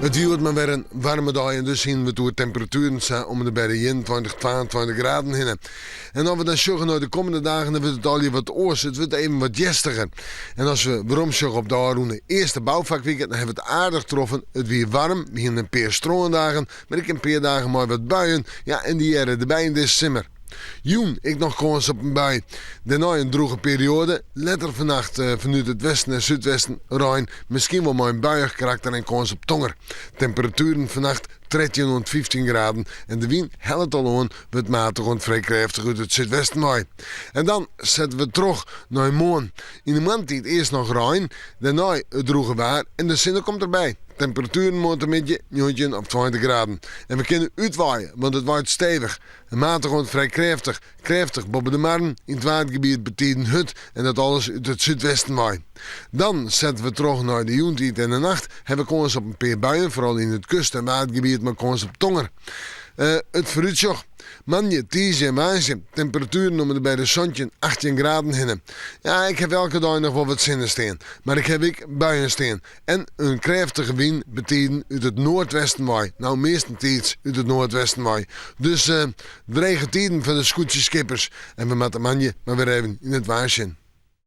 Het wordt maar weer een warme dag en dus zien we door temperaturen staan om de bij de 21, 22 graden heen. En als we dan zorgen naar de komende dagen, dan wordt het al wat oors, het wordt even wat jestiger. En als we waarom zorgen op de Aroene eerste bouwvakweekend, dan hebben we het aardig getroffen. Het weer warm, we hebben een paar stroomdagen, maar ik heb een paar dagen maar wat buien. Ja, en die jaren erbij in december. Joen, ik nog kans op een bui. Daarna een droge periode. Letter vannacht vanuit het westen en zuidwesten Rijn. Misschien wel maar een buiig karakter en kans op tonger. Temperaturen vannacht 13 tot 15 graden. En de wind helpt al aan, wordt matig en vrij krachtig uit het zuidwesten waai. En dan zetten we terug naar morgen. In de maand eerst nog Rijn. Daarna het droge waar en de zon komt erbij. Temperaturen moeten met je 19 of 20 graden. En we kunnen uitwaaien, want het waait stevig. En matig en vrij krachtig. Krachtig boven de marn in het watergebied betiden hut. En dat alles uit het zuidwesten waait. Dan zetten we terug naar de joentijd en de nacht. Hebben we kans op een paar buien, vooral in het kust- en watergebied, maar kans op tonger. Het vooruitzicht. Manje, tiesje en waasje. Temperaturen noemen er bij de zonnetje 18 graden heen. Ja, ik heb elke dag nog wel wat zinnen staan. Maar ik heb buien staan. En een krachtige wind betekent uit het noordwesten waai. Nou, meestentijds uit het noordwesten waai. Dus dreigen tijden voor de scootjeskippers. En we moeten manje maar weer even in het waasje.